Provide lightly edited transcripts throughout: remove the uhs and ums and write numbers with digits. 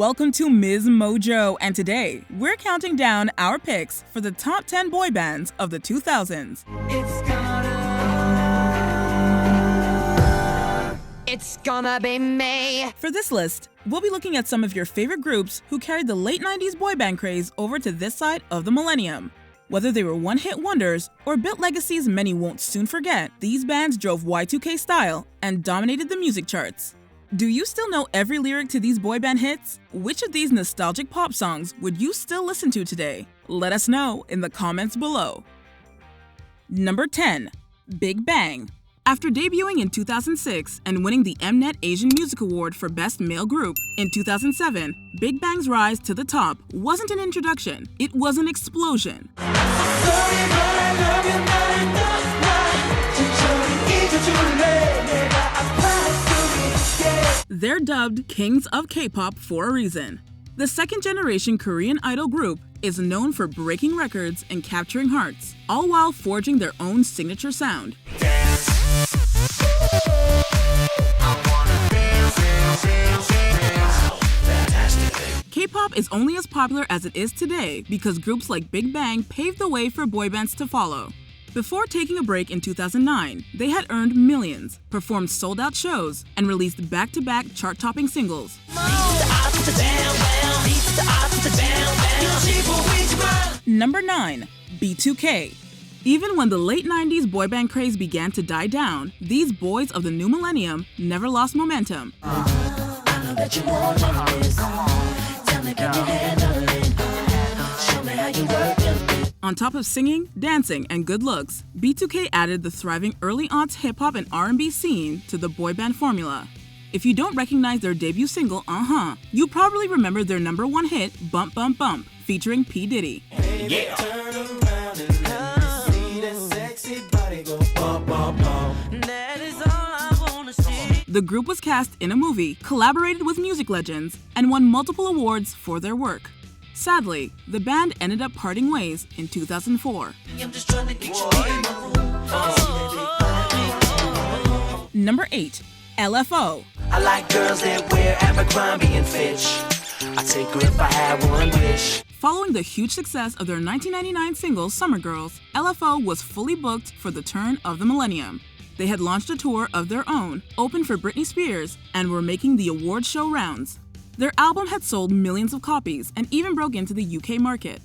Welcome to MsMojo, and today we're counting down our picks for the top 10 boy bands of the 2000s. It's gonna be me. For this list, we'll be looking at some of your favorite groups who carried the late 90s boy band craze over to this side of the millennium. Whether they were one-hit wonders or built legacies many won't soon forget, these bands drove Y2K style and dominated the music charts. Do you still know every lyric to these boy band hits? Which of these nostalgic pop songs would you still listen to today? Let us know in the comments below. Number 10. Big Bang. After debuting in 2006 and winning the Mnet Asian Music Award for Best Male Group in 2007, Big Bang's rise to the top wasn't an introduction, it was an explosion. They're dubbed Kings of K-pop for a reason. The second-generation Korean idol group is known for breaking records and capturing hearts, all while forging their own signature sound. K-pop is only as popular as it is today because groups like Big Bang paved the way for boy bands to follow. Before taking a break in 2009, they had earned millions, performed sold-out shows, and released back-to-back chart-topping singles. Number 9. B2K. Even when the late 90s boy band craze began to die down, these boys of the new millennium never lost momentum. On top of singing, dancing, and good looks, B2K added the thriving early aughts hip-hop and R&B scene to the boy band formula. If you don't recognize their debut single, you probably remember their number one hit, Bump Bump Bump, featuring P. Diddy. Yeah. The group was cast in a movie, collaborated with music legends, and won multiple awards for their work. Sadly, the band ended up parting ways in 2004. Number 8. LFO. I like girls that wear Abercrombie and Fitch. I take her if I had one wish. Following the huge success of their 1999 single Summer Girls, LFO was fully booked for the turn of the millennium. They had launched a tour of their own, opened for Britney Spears, and were making the award show rounds. Their album had sold millions of copies and even broke into the UK market.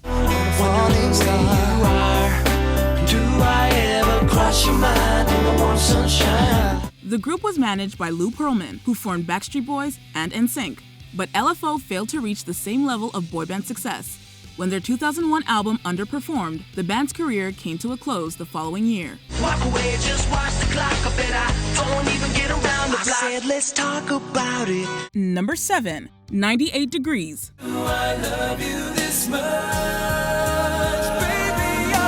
The group was managed by Lou Pearlman, who formed Backstreet Boys and NSYNC, but LFO failed to reach the same level of boy band success. When their 2001 album underperformed, the band's career came to a close the following year. Walk away, just watch the clock. I bet I don't even get around the block. I said, let's talk about it. Number 7. 98 Degrees. Oh, I love you this much, baby, I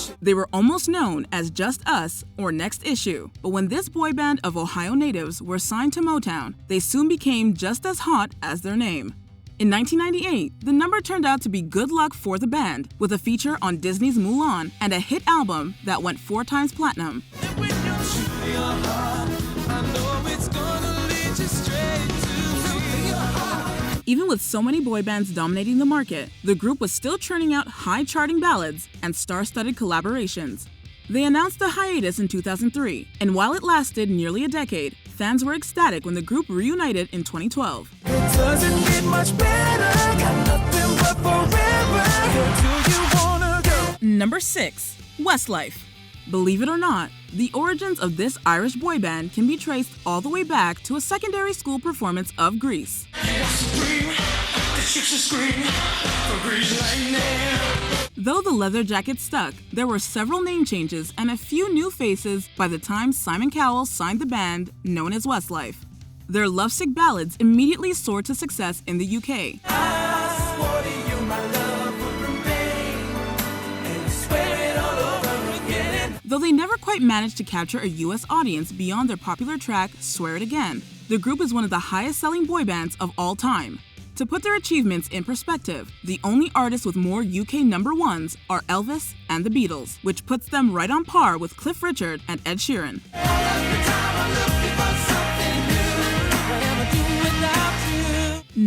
do. They were almost known as Just Us or Next Issue, but when this boy band of Ohio natives were signed to Motown, they soon became just as hot as their name. In 1998, the number turned out to be good luck for the band, with a feature on Disney's Mulan and a hit album that went 4 times platinum. Even with so many boy bands dominating the market, the group was still churning out high-charting ballads and star-studded collaborations. They announced a hiatus in 2003, and while it lasted nearly a decade, fans were ecstatic when the group reunited in 2012. It doesn't get much better, got nothing but forever. Where do you wanna go? Number 6. Westlife. Believe it or not, the origins of this Irish boy band can be traced all the way back to a secondary school performance of Grease. Though the leather jacket stuck, there were several name changes and a few new faces by the time Simon Cowell signed the band known as Westlife. Their lovesick ballads immediately soared to success in the UK. Though they never quite managed to capture a US audience beyond their popular track Swear It Again, the group is one of the highest-selling boy bands of all time. To put their achievements in perspective, the only artists with more UK number ones are Elvis and the Beatles, which puts them right on par with Cliff Richard and Ed Sheeran. All of the time I'm looking for something new. What am I doing now?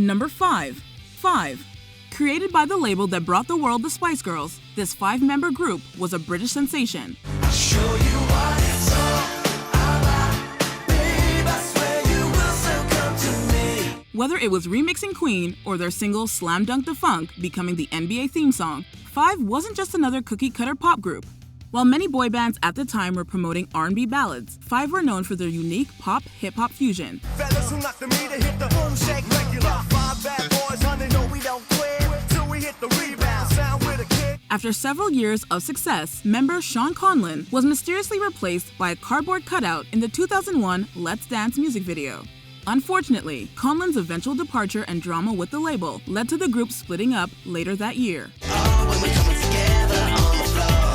Number 5. 5. Created by the label that brought the world the Spice Girls, this 5-member group was a British sensation. Show you what it's all about. Babe, I swear you will still come to me. Whether it was remixing Queen or their single Slam Dunk Da Funk becoming the NBA theme song, 5 wasn't just another cookie-cutter pop group. While many boy bands at the time were promoting R&B ballads, 5 were known for their unique pop-hip-hop fusion. Fellas who knock the meter hit the boom shake regular. 5 bad boys, honey, no we don't quit till we hit the rebound. Sound with a kick. After several years of success, member Sean Conlon was mysteriously replaced by a cardboard cutout in the 2001 Let's Dance music video. Unfortunately, Conlon's eventual departure and drama with the label led to the group splitting up later that year. Oh, when we're coming together on the floor,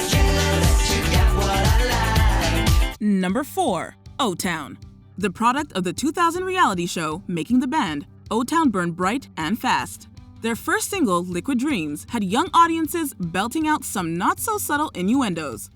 you know that you got what I like. Number 4. O-Town. The product of the 2000 reality show Making the Band, O-Town burned bright and fast. Their first single, Liquid Dreams, had young audiences belting out some not-so-subtle innuendos.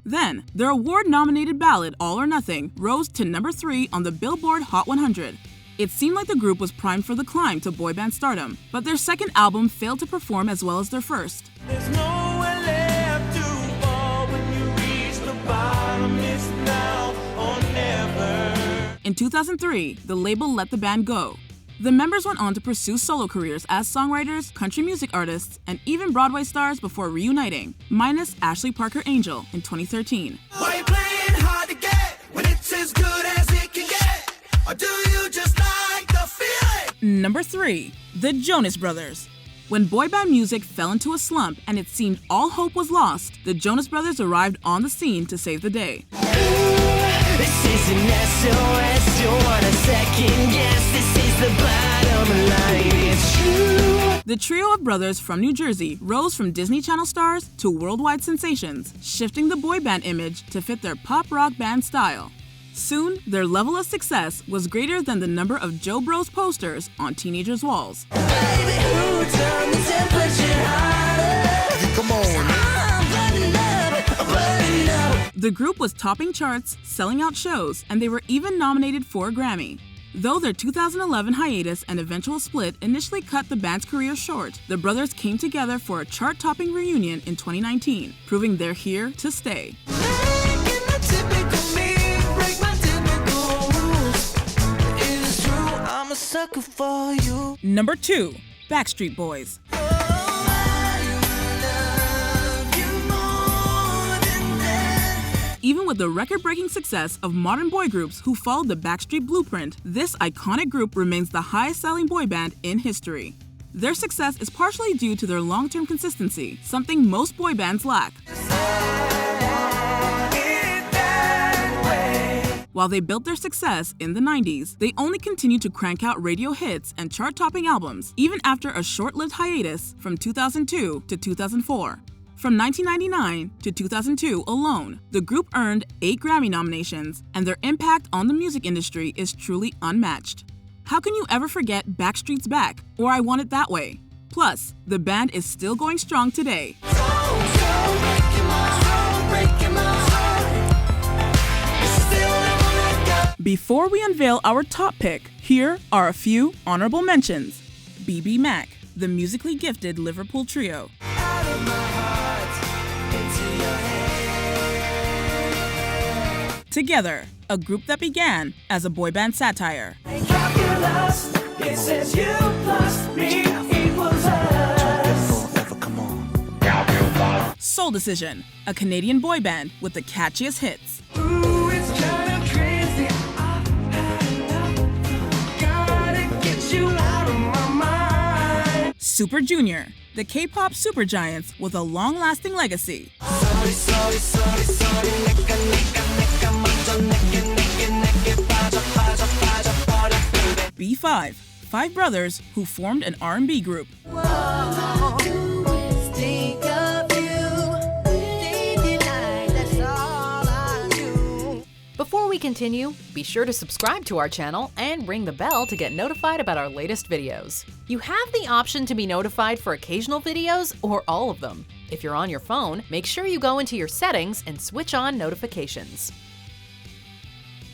Then, their award-nominated ballad, All or Nothing, rose to number 3 on the Billboard Hot 100. It seemed like the group was primed for the climb to boy band stardom, but their second album failed to perform as well as their first. There's nowhere left to fall when you reach the bottom. It's now or never. In 2003, the label let the band go. The members went on to pursue solo careers as songwriters, country music artists, and even Broadway stars before reuniting, minus Ashley Parker Angel in 2013. Why you playing hard to get when it's as good as it can get? Or do you just like the feeling? Number 3. The Jonas Brothers. When boy band music fell into a slump and it seemed all hope was lost, the Jonas Brothers arrived on the scene to save the day. This isn't SOS, you want a second guess. This is the bottom line, it's true. The trio of brothers from New Jersey rose from Disney Channel stars to worldwide sensations, shifting the boy band image to fit their pop rock band style. Soon, their level of success was greater than the number of Joe Bros posters on teenagers' walls. Baby, who turned the temperature higher? Come on. I'm burning up. The group was topping charts, selling out shows, and they were even nominated for a Grammy. Though their 2011 hiatus and eventual split initially cut the band's career short, the brothers came together for a chart-topping reunion in 2019, proving they're here to stay. Breaking the typical me, break my typical rules. It is true, I'm a sucker for you. Number 2. Backstreet Boys. Even with the record-breaking success of modern boy groups who followed the Backstreet blueprint, this iconic group remains the highest-selling boy band in history. Their success is partially due to their long-term consistency, something most boy bands lack. While they built their success in the 90s, they only continued to crank out radio hits and chart-topping albums, even after a short-lived hiatus from 2002 to 2004. From 1999 to 2002 alone, the group earned 8 Grammy nominations, and their impact on the music industry is truly unmatched. How can you ever forget Backstreet's Back or I Want It That Way? Plus, the band is still going strong today. Before we unveil our top pick, here are a few honorable mentions. BB Mac, the musically gifted Liverpool trio. Together, a group that began as a boy band satire. Calculus, it says you plus me equals us. Soul Decision, a Canadian boy band with the catchiest hits. Ooh, it's kind of crazy. I've had enough. Gotta get you out of my mind. Super Junior, the K-pop supergiants with a long-lasting legacy. B5, 5 brothers who formed an R&B group. Before we continue, be sure to subscribe to our channel and ring the bell to get notified about our latest videos. You have the option to be notified for occasional videos or all of them. If you're on your phone, make sure you go into your settings and switch on notifications.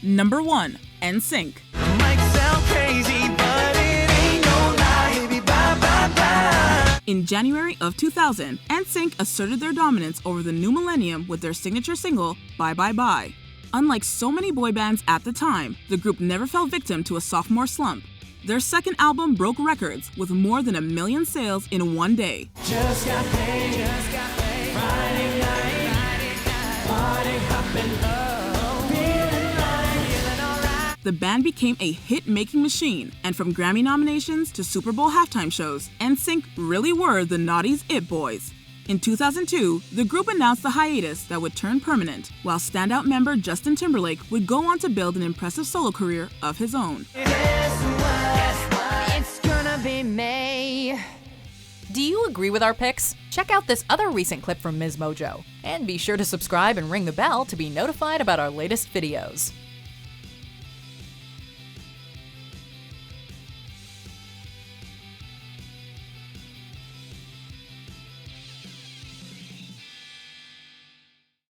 Number 1. NSYNC. Might sound crazy, but it ain't no lie. Baby, bye, bye, bye. In January of 2000, NSYNC asserted their dominance over the new millennium with their signature single, Bye Bye Bye. Unlike so many boy bands at the time, the group never fell victim to a sophomore slump. Their second album broke records with more than 1 million sales in one day. Just got paid, Friday night, party hopping, feeling alright. The band became a hit-making machine, and from Grammy nominations to Super Bowl halftime shows, NSYNC really were the naughty's it boys. In 2002, the group announced the hiatus that would turn permanent, while standout member Justin Timberlake would go on to build an impressive solo career of his own. It's gonna be May. Do you agree with our picks? Check out this other recent clip from MsMojo. And be sure to subscribe and ring the bell to be notified about our latest videos.